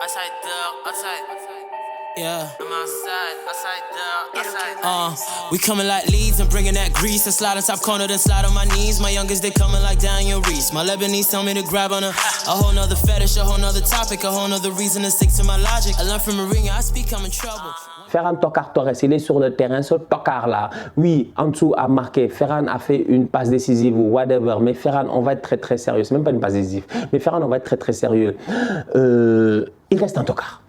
Outside there, outside. Yeah. I'm outside there, outside. We coming like leads and bringing that grease and slide on top corner, then slide on my knees. My youngest, they coming like Daniel Reese. My Lebanese tell me to grab on a whole nother fetish, a whole nother topic, a whole nother reason to stick to my logic. I learned from Mourinho, I speak, I'm in trouble. Ferran Tokar Torres, il est sur le terrain, ce Tokar-là, oui, en dessous a marqué, Ferran a fait une passe décisive ou whatever, mais Ferran, on va être très très sérieux, c'est même pas une passe décisive, mais Ferran, on va être très très sérieux. Il reste un Tokar.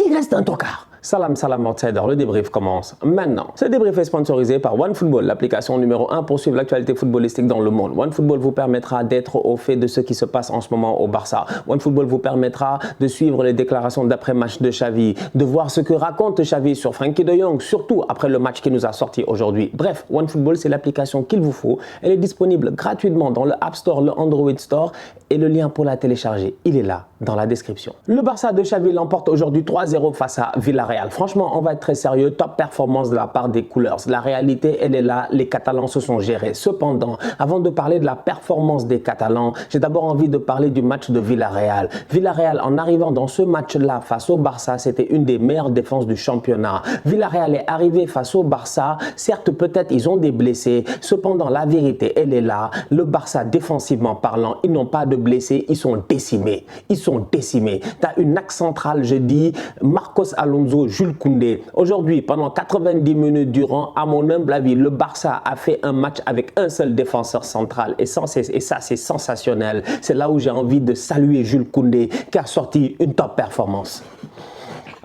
Il reste un Tokar. Salam, salam, outsider, le débrief commence maintenant. Ce débrief est sponsorisé par OneFootball, l'application numéro 1 pour suivre l'actualité footballistique dans le monde. OneFootball vous permettra d'être au fait de ce qui se passe en ce moment au Barça. OneFootball vous permettra de suivre les déclarations d'après-match de Xavi, de voir ce que raconte Xavi sur Frenkie de Jong, surtout après le match qui nous a sorti aujourd'hui. Bref, OneFootball, c'est l'application qu'il vous faut. Elle est disponible gratuitement dans le App Store, le Android Store et le lien pour la télécharger, il est là, dans la description. Le Barça de Xavi l'emporte aujourd'hui 3-0 face à Villarreal. Franchement, on va être très sérieux, top performance de la part des Couleurs. La réalité, elle est là, les Catalans se sont gérés. Cependant, avant de parler de la performance des Catalans, j'ai d'abord envie de parler du match de Villarreal. Villarreal, en arrivant dans ce match-là face au Barça, c'était une des meilleures défenses du championnat. Villarreal est arrivé face au Barça, certes peut-être ils ont des blessés, cependant la vérité, elle est là. Le Barça, défensivement parlant, ils n'ont pas de blessés, ils sont décimés. Ils sont décimés. Tu as une axe centrale, je dis, Marcos Alonso, Jules Koundé. Aujourd'hui, pendant 90 minutes durant, à mon humble avis, le Barça a fait un match avec un seul défenseur central. Et ça, c'est sensationnel. C'est là où j'ai envie de saluer Jules Koundé qui a sorti une top performance.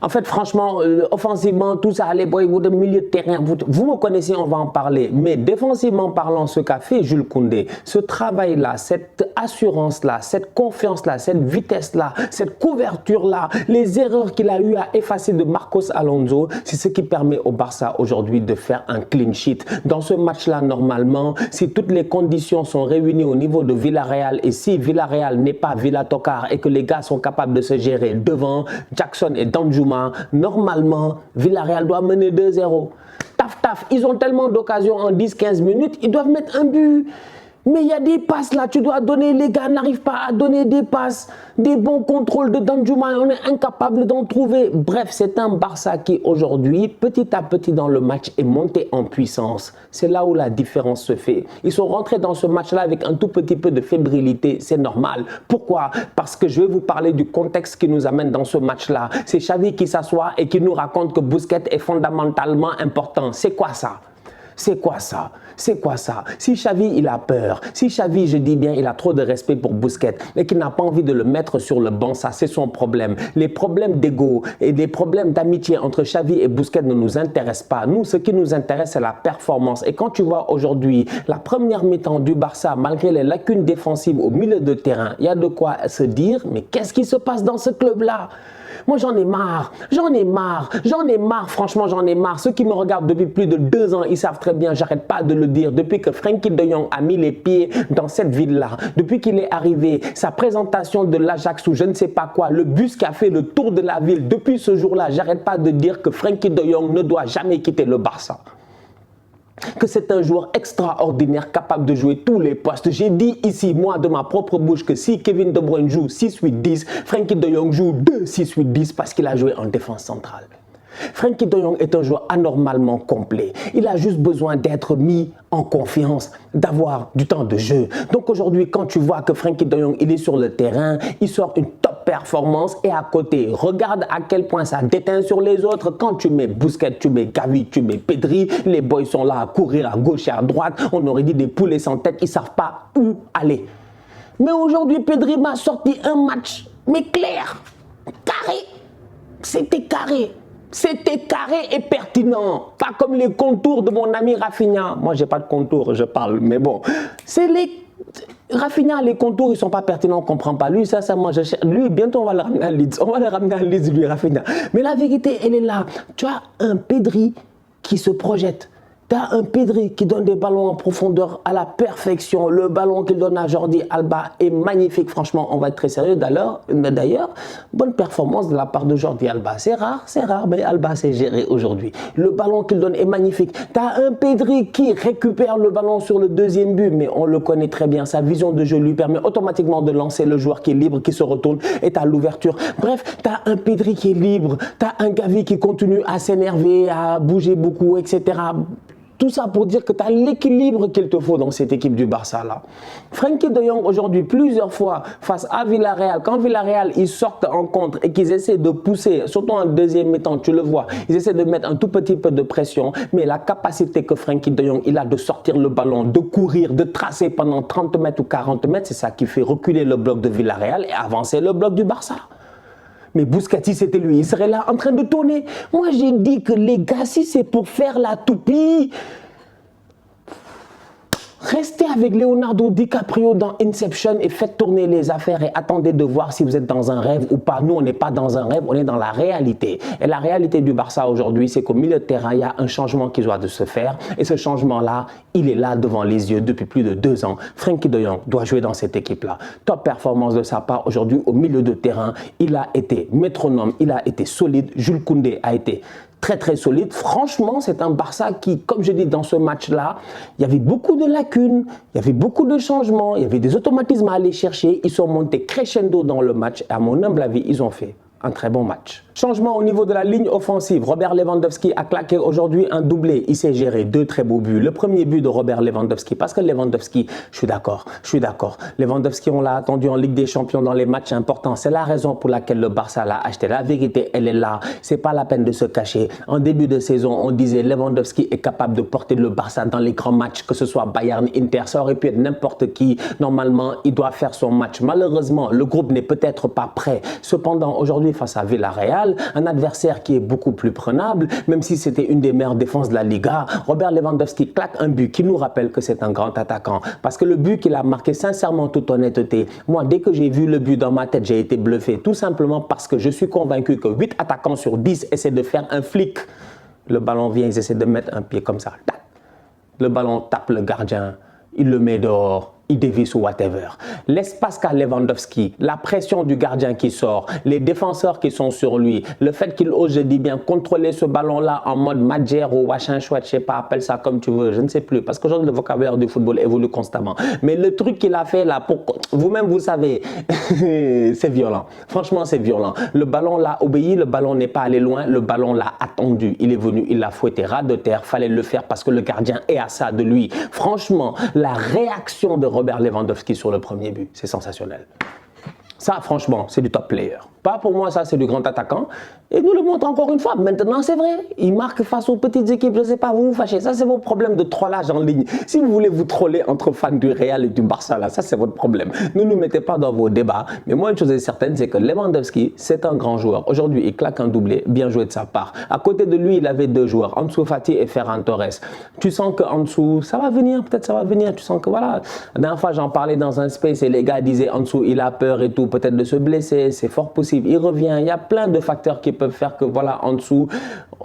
En fait, franchement, offensivement, tout ça, les boys, vous de milieu de terrain, vous me connaissez, on va en parler. Mais défensivement parlant, ce qu'a fait Jules Koundé, ce travail-là, cette assurance-là, cette confiance-là, cette vitesse-là, cette couverture-là, les erreurs qu'il a eu à effacer de Marcos Alonso, c'est ce qui permet au Barça aujourd'hui de faire un clean sheet. Dans ce match-là, normalement, si toutes les conditions sont réunies au niveau de Villarreal et si Villarreal n'est pas Villa Tokar et que les gars sont capables de se gérer devant Jackson et Danjuma, normalement, Villarreal doit mener 2-0. Taf, taf, ils ont tellement d'occasions en 10-15 minutes, ils doivent mettre un but. Mais il y a des passes là, tu dois donner, les gars n'arrivent pas à donner des passes, des bons contrôles de Danjuma, on est incapable d'en trouver. Bref, c'est un Barça qui aujourd'hui, petit à petit dans le match, est monté en puissance. C'est là où la différence se fait. Ils sont rentrés dans ce match-là avec un tout petit peu de fébrilité, c'est normal. Pourquoi? Parce que je vais vous parler du contexte qui nous amène dans ce match-là. C'est Xavi qui s'assoit et qui nous raconte que Busquets est fondamentalement important. C'est quoi ça? C'est quoi ça? C'est quoi ça? Si Xavi, il a peur, si Xavi, je dis bien, il a trop de respect pour Busquets et qu'il n'a pas envie de le mettre sur le banc, ça c'est son problème. Les problèmes d'ego et les problèmes d'amitié entre Xavi et Busquets ne nous intéressent pas. Nous, ce qui nous intéresse, c'est la performance. Et quand tu vois aujourd'hui la première mi-temps du Barça, malgré les lacunes défensives au milieu de terrain, il y a de quoi se dire, mais qu'est-ce qui se passe dans ce club-là? Moi, j'en ai marre, franchement, j'en ai marre. Ceux qui me regardent depuis plus de 2 ans, ils savent très bien, j'arrête pas de le dire. Depuis que Frenkie de Jong a mis les pieds dans cette ville-là, depuis qu'il est arrivé, sa présentation de l'Ajax ou je ne sais pas quoi, le bus qui a fait le tour de la ville, depuis ce jour-là, j'arrête pas de dire que Frenkie de Jong ne doit jamais quitter le Barça. Que c'est un joueur extraordinaire capable de jouer tous les postes. J'ai dit ici, moi, de ma propre bouche, que si Kevin De Bruyne joue 6-8-10, Frenkie de Jong joue 2-6-8-10 parce qu'il a joué en défense centrale. Frenkie de Jong est un joueur anormalement complet. Il a juste besoin d'être mis en confiance, d'avoir du temps de jeu. Donc aujourd'hui, quand tu vois que Frenkie de Jong, il est sur le terrain, il sort une top performance et à côté, regarde à quel point ça déteint sur les autres. Quand tu mets Busquets, tu mets Gavi, tu mets Pedri, les boys sont là à courir à gauche et à droite. On aurait dit des poulets sans tête, ils ne savent pas où aller. Mais aujourd'hui, Pedri m'a sorti un match, mais clair, carré. C'était carré. C'était carré et pertinent, pas comme les contours de mon ami Rafinha. Moi, j'ai pas de contours, je parle, mais bon. C'est les... Rafinha, les contours, ils sont pas pertinents, on comprend pas. Lui, ça, moi, je cherche. Lui, bientôt, on va le ramener à Leeds. On va le ramener à Leeds, lui, Rafinha. Mais la vérité, elle est là. Tu as un Pedri qui se projette, T'as un Pedri qui donne des ballons en profondeur à la perfection. Le ballon qu'il donne à Jordi Alba est magnifique. Franchement, on va être très sérieux. D'ailleurs, bonne performance de la part de Jordi Alba. C'est rare, mais Alba s'est géré aujourd'hui. Le ballon qu'il donne est magnifique. T'as un Pedri qui récupère le ballon sur le deuxième but, mais on le connaît très bien. Sa vision de jeu lui permet automatiquement de lancer le joueur qui est libre, qui se retourne et t'as l'ouverture. Bref, t'as un Pedri qui est libre. T'as un Gavi qui continue à s'énerver, à bouger beaucoup, etc. Tout ça pour dire que tu as l'équilibre qu'il te faut dans cette équipe du Barça là. Frenkie de Jong aujourd'hui plusieurs fois face à Villarreal, quand Villarreal ils sortent en contre et qu'ils essaient de pousser, surtout en deuxième mi-temps, tu le vois, ils essaient de mettre un tout petit peu de pression, mais la capacité que Frenkie de Jong il a de sortir le ballon, de courir, de tracer pendant 30 mètres ou 40 mètres, c'est ça qui fait reculer le bloc de Villarreal et avancer le bloc du Barça. Mais Busquets, c'était lui, il serait là en train de tourner. Moi, j'ai dit que les gars, si c'est pour faire la toupie, restez avec Leonardo DiCaprio dans Inception et faites tourner les affaires et attendez de voir si vous êtes dans un rêve ou pas. Nous, on n'est pas dans un rêve, on est dans la réalité. Et la réalité du Barça aujourd'hui, c'est qu'au milieu de terrain, il y a un changement qui doit de se faire. Et ce changement-là, il est là devant les yeux depuis plus de 2 ans. Frenkie de Jong doit jouer dans cette équipe-là. Top performance de sa part aujourd'hui au milieu de terrain. Il a été métronome, il a été solide. Jules Koundé a été très solide. Franchement, c'est un Barça qui, comme je dis dans ce match-là, il y avait beaucoup de lacunes, il y avait beaucoup de changements, il y avait des automatismes à aller chercher. Ils sont montés crescendo dans le match et à mon humble avis, ils ont fait un très bon match. Changement au niveau de la ligne offensive. Robert Lewandowski a claqué aujourd'hui un doublé. Il s'est géré 2 très beaux buts. Le premier but de Robert Lewandowski, parce que Lewandowski, je suis d'accord. Lewandowski, on l'a attendu en Ligue des Champions dans les matchs importants. C'est la raison pour laquelle le Barça l'a acheté. La vérité, elle est là. C'est pas la peine de se cacher. En début de saison, on disait Lewandowski est capable de porter le Barça dans les grands matchs, que ce soit Bayern, Inter, ça aurait pu être n'importe qui. Normalement, il doit faire son match. Malheureusement, le groupe n'est peut-être pas prêt. Cependant, aujourd'hui, face à Villarreal, un adversaire qui est beaucoup plus prenable, même si c'était une des meilleures défenses de la Liga. Robert Lewandowski claque un but qui nous rappelle que c'est un grand attaquant. Parce que le but qu'il a marqué, sincèrement, toute honnêteté, moi, dès que j'ai vu le but dans ma tête, j'ai été bluffé. Tout simplement parce que je suis convaincu que 8 attaquants sur 10 essaient de faire un flic. Le ballon vient, ils essaient de mettre un pied comme ça. Le ballon tape le gardien, il le met dehors. Il dévisse ou whatever. L'espace qu'a Lewandowski, la pression du gardien qui sort, les défenseurs qui sont sur lui, le fait qu'il ose, je dis bien, contrôler ce ballon-là en mode Madjer ou Wachin Chouette, je sais pas, appelle ça comme tu veux, je ne sais plus, parce qu'aujourd'hui le vocabulaire du football évolue constamment. Mais le truc qu'il a fait là, pour vous-même vous savez, c'est violent. Franchement, c'est violent. Le ballon l'a obéi, le ballon n'est pas allé loin, le ballon l'a attendu. Il est venu, il l'a fouetté ras de terre, fallait le faire parce que le gardien est à ça de lui. Franchement, la réaction de Robert Lewandowski sur le premier but, c'est sensationnel. Ça, franchement, c'est du top player. Pas pour moi, ça, c'est du grand attaquant. Et nous le montre encore une fois. Maintenant, c'est vrai. Il marque face aux petites équipes. Je ne sais pas, vous vous fâchez. Ça, c'est vos problèmes de trollage en ligne. Si vous voulez vous troller entre fans du Real et du Barça, là, ça, c'est votre problème. Ne nous mettez pas dans vos débats. Mais moi, une chose est certaine, c'est que Lewandowski, c'est un grand joueur. Aujourd'hui, il claque un doublé. Bien joué de sa part. À côté de lui, il avait 2 joueurs, Ansu Fati et Ferran Torres. Tu sens que Ansu, ça va venir. Peut-être ça va venir. Tu sens que voilà. La dernière fois, j'en parlais dans un space et les gars disaient Ansu, il a peur et tout. Peut-être de se blesser. C'est fort possible. Il revient. Il y a plein de facteurs qui peuvent faire que voilà, en dessous,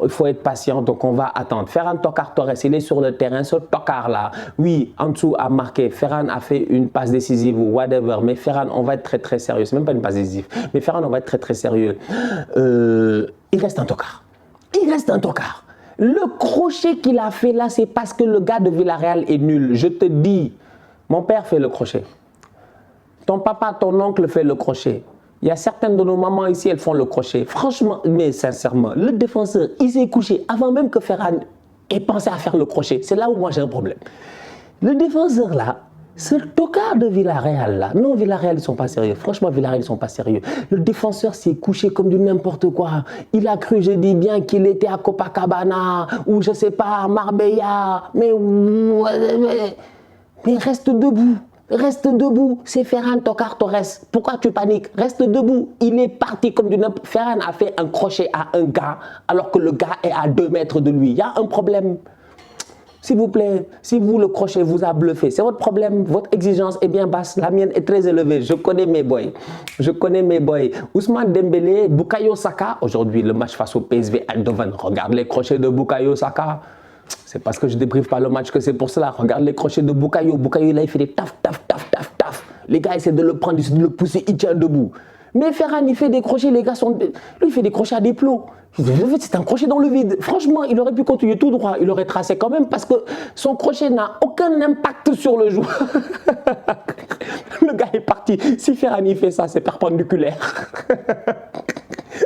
il faut être patient, donc on va attendre. Ferran Torres, il est sur le terrain, ce tocard là, oui, en dessous a marqué, Ferran a fait une passe décisive ou whatever, mais Ferran, on va être très sérieux, c'est même pas une passe décisive, mais Ferran, on va être très sérieux. Il reste un tocard. Le crochet qu'il a fait là, c'est parce que le gars de Villarreal est nul. Je te dis, mon père fait le crochet. Ton papa, ton oncle fait le crochet. Il y a certaines de nos mamans ici, elles font le crochet. Franchement, mais sincèrement, le défenseur, il s'est couché avant même que Ferran ait pensé à faire le crochet. C'est là où moi j'ai un problème. Le défenseur là, ce tocard de Villarreal là, non, Villarreal ils sont pas sérieux. Franchement, Villarreal ils sont pas sérieux. Le défenseur s'est couché comme du n'importe quoi. Il a cru, je dis bien, qu'il était à Copacabana ou je sais pas, à Marbella. Mais reste debout. Reste debout, c'est Ferran Torres. Pourquoi tu paniques? Reste debout. Il est parti comme du n'importe. Ferran a fait un crochet à un gars alors que le gars est à 2 mètres de lui. Il y a un problème. S'il vous plaît, si vous, le crochet vous a bluffé, c'est votre problème. Votre exigence est bien basse. La mienne est très élevée. Je connais mes boys. Ousmane Dembélé, Bukayo Saka. Aujourd'hui, le match face au PSV Eindhoven. Regarde les crochets de Bukayo Saka. C'est parce que je ne débriefe pas le match que c'est pour cela. Regarde les crochets de Bukayo. Bukayo, là, il fait des taf, taf, taf, taf, taf. Les gars essaient de le prendre, essaient de le pousser, il tient debout. Mais Ferran, il fait des crochets, les gars sont... Lui, il fait des crochets à des plots. C'est un crochet dans le vide. Franchement, il aurait pu continuer tout droit. Il aurait tracé quand même parce que son crochet n'a aucun impact sur le joueur. Le gars est parti. Si Ferran, il fait ça, c'est perpendiculaire.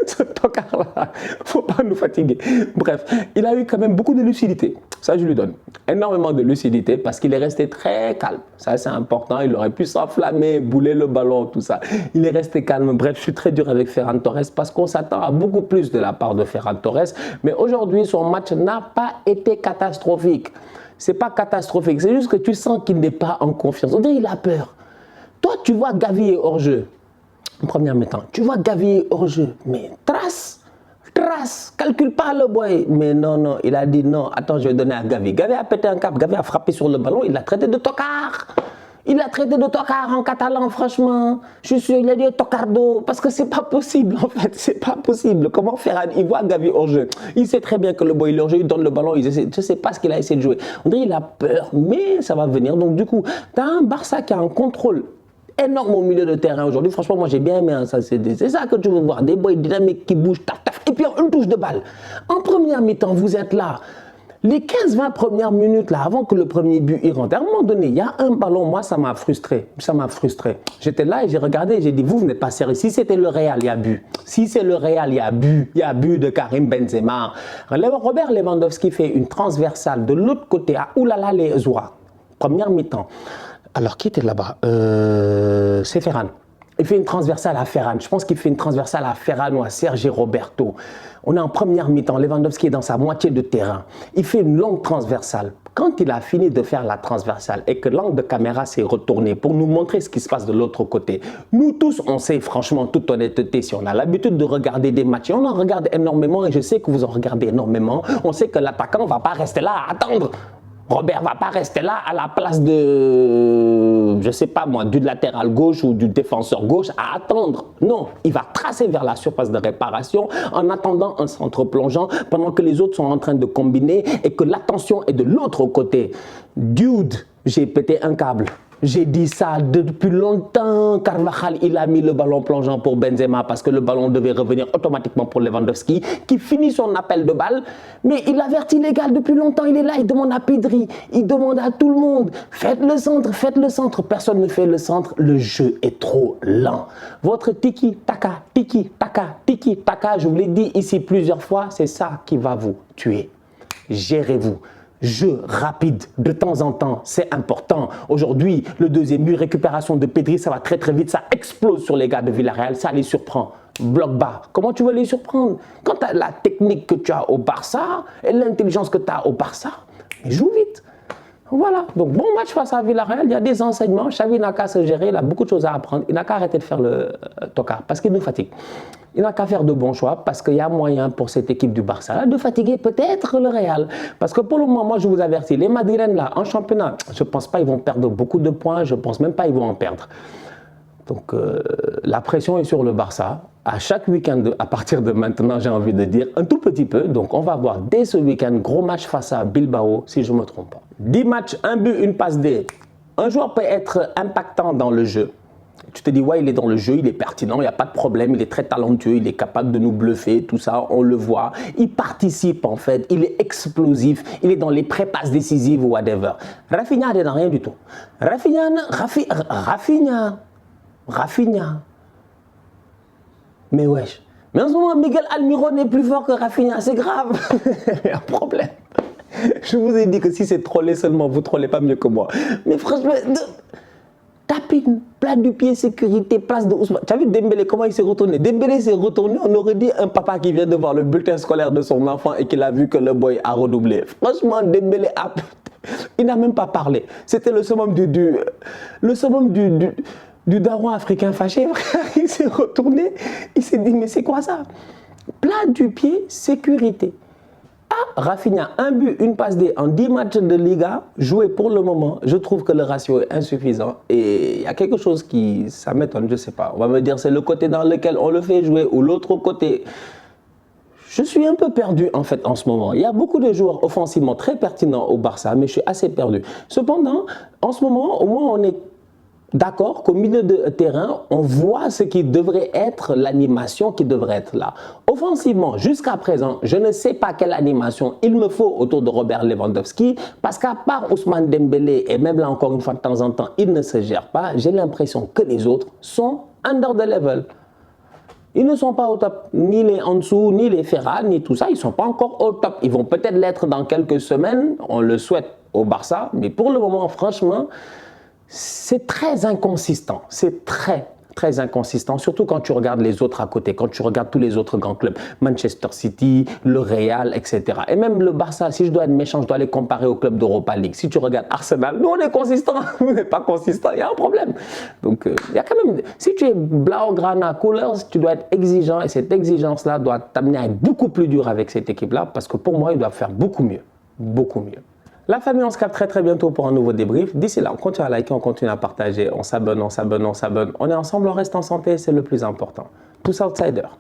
Ce tocard-là, faut pas nous fatiguer. Bref, il a eu quand même beaucoup de lucidité. Ça, je lui donne énormément de lucidité parce qu'il est resté très calme. Ça, c'est important. Il aurait pu s'enflammer, bouler le ballon, tout ça. Il est resté calme. Bref, je suis très dur avec Ferran Torres parce qu'on s'attend à beaucoup plus de la part de Ferran Torres. Mais aujourd'hui, son match n'a pas été catastrophique. C'est pas catastrophique. C'est juste que tu sens qu'il n'est pas en confiance. On dirait qu'il a peur. Toi, tu vois Gavi est hors jeu. En première mi-temps, tu vois Gavi hors jeu, mais trace, calcule pas le boy. Mais non, il a dit non, attends, je vais donner à Gavi. Gavi a pété un cap, Gavi a frappé sur le ballon, il l'a traité de tocard. Il l'a traité de tocard en catalan, franchement. Je suis sûr, il a dit tocardo, parce que c'est pas possible, en fait, c'est pas possible. Comment faire? Il voit Gavi hors jeu. Il sait très bien que le boy il est hors jeu, il donne le ballon, je ne sais pas ce qu'il a essayé de jouer. On dirait qu'il a peur, mais ça va venir. Donc du coup, tu as un Barça qui a un contrôle énorme au milieu de terrain aujourd'hui. Franchement, moi j'ai bien aimé ça. C'est ça que tu veux voir. Des boys dynamiques qui bougent, taf, taf, et puis une touche de balle. En première mi-temps, vous êtes là. Les 15-20 premières minutes, là, avant que le premier but y rentre, à un moment donné, il y a un ballon, moi ça m'a frustré. Ça m'a frustré. J'étais là et j'ai regardé et j'ai dit, vous n'êtes pas sérieux. Si c'était le Real, il y a but. Si c'est le Real, il y a but. Il y a but de Karim Benzema. Robert Lewandowski fait une transversale de l'autre côté à Oulala les Zoura. Première mi-temps. Alors, qui était là-bas? C'est Ferran. Il fait une transversale à Ferran. Je pense qu'il fait une transversale à Ferran ou à Sergi Roberto. On est en première mi-temps. Lewandowski est dans sa moitié de terrain. Il fait une longue transversale. Quand il a fini de faire la transversale et que l'angle de caméra s'est retourné pour nous montrer ce qui se passe de l'autre côté, nous tous, on sait franchement, toute honnêteté, si on a l'habitude de regarder des matchs, et on en regarde énormément et je sais que vous en regardez énormément, on sait que l'attaquant ne va pas rester là à attendre. Robert va pas rester là à la place de, je sais pas moi, du latéral gauche ou du défenseur gauche à attendre. Non, il va tracer vers la surface de réparation en attendant un centre plongeant pendant que les autres sont en train de combiner et que l'attention est de l'autre côté. Dude, j'ai pété un câble. J'ai dit ça depuis longtemps. Carvajal, il a mis le ballon plongeant pour Benzema parce que le ballon devait revenir automatiquement pour Lewandowski qui finit son appel de balle. Mais il avertit les gars depuis longtemps. Il est là, il demande à Pedri, il demande à tout le monde. Faites le centre, faites le centre. Personne ne fait le centre. Le jeu est trop lent. Votre tiki-taka, tiki-taka, tiki-taka, je vous l'ai dit ici plusieurs fois, c'est ça qui va vous tuer. Gérez-vous. Jeu rapide, de temps en temps, c'est important. Aujourd'hui, le deuxième but, récupération de Pedri, ça va très très vite, ça explose sur les gars de Villarreal, ça les surprend. Bloc bas, comment tu veux les surprendre? Quand tu as la technique que tu as au Barça et l'intelligence que tu as au Barça, joue vite. Voilà, donc bon match face à Villarreal, il y a des enseignements, Xavi n'a qu'à se gérer, il a beaucoup de choses à apprendre, il n'a qu'à arrêter de faire le tocard parce qu'il nous fatigue. Il n'a qu'à faire de bons choix parce qu'il y a moyen pour cette équipe du Barça de fatiguer peut-être le Real. Parce que pour le moment, moi je vous avertis, les Madrilènes là, en championnat, je ne pense pas qu'ils vont perdre beaucoup de points, je ne pense même pas qu'ils vont en perdre. Donc la pression est sur le Barça. À chaque week-end, à partir de maintenant, j'ai envie de dire un tout petit peu. Donc on va voir dès ce week-end, gros match face à Bilbao, si je ne me trompe pas. 10 matchs, un but, une passe D. Un joueur peut être impactant dans le jeu. Tu te dis, ouais, il est dans le jeu, il est pertinent, il n'y a pas de problème, il est très talentueux, il est capable de nous bluffer, tout ça, on le voit. Il participe en fait, il est explosif, il est dans les pré-passes décisives ou whatever. Rafinha n'est dans rien du tout. Rafinha. Mais wesh. Mais en ce moment, Miguel Almiron est plus fort que Rafinha, c'est grave. Il y a un problème. Je vous ai dit que si c'est trollé seulement, vous ne trollez pas mieux que moi. Mais franchement, tapez une plate du pied, sécurité, place de Ousmane. Tu as vu Dembélé, comment il s'est retourné? Dembélé s'est retourné, on aurait dit un papa qui vient de voir le bulletin scolaire de son enfant et qu'il a vu que le boy a redoublé. Franchement, Dembélé il n'a même pas parlé. C'était le summum du daron africain fâché. Il s'est retourné, il s'est dit, mais c'est quoi ça? Plat du pied, sécurité. Ah, Rafinha, un but, une passe D en 10 matchs de Liga, joué pour le moment. Je trouve que le ratio est insuffisant. Et il y a quelque chose qui, ça m'étonne, je ne sais pas. On va me dire c'est le côté dans lequel on le fait jouer ou l'autre côté. Je suis un peu perdu en fait en ce moment. Il y a beaucoup de joueurs offensivement très pertinents au Barça, mais je suis assez perdu. Cependant, en ce moment, au moins on est d'accord qu'au milieu de terrain, on voit ce qui devrait être l'animation qui devrait être là. Offensivement, jusqu'à présent, je ne sais pas quelle animation il me faut autour de Robert Lewandowski, parce qu'à part Ousmane Dembélé, et même là encore une fois de temps en temps, il ne se gère pas, j'ai l'impression que les autres sont under the level. Ils ne sont pas au top, ni les Ansu, ni les Ferran, ni tout ça, ils ne sont pas encore au top. Ils vont peut-être l'être dans quelques semaines, on le souhaite au Barça, mais pour le moment, franchement, c'est très inconsistant, c'est très inconsistant, surtout quand tu regardes les autres à côté, quand tu regardes tous les autres grands clubs, Manchester City, le Real, etc. Et même le Barça, si je dois être méchant, je dois les comparer au club d'Europa League. Si tu regardes Arsenal, nous on est consistant, on n'est pas consistant, il y a un problème. Donc il y a quand même, si tu es Blaugrana Coolers, tu dois être exigeant et cette exigence-là doit t'amener à être beaucoup plus dur avec cette équipe-là parce que pour moi, ils doivent faire beaucoup mieux, beaucoup mieux. La famille, on se capte très bientôt pour un nouveau débrief. D'ici là, on continue à liker, on continue à partager, on s'abonne. On est ensemble, on reste en santé, c'est le plus important. Tous outsiders.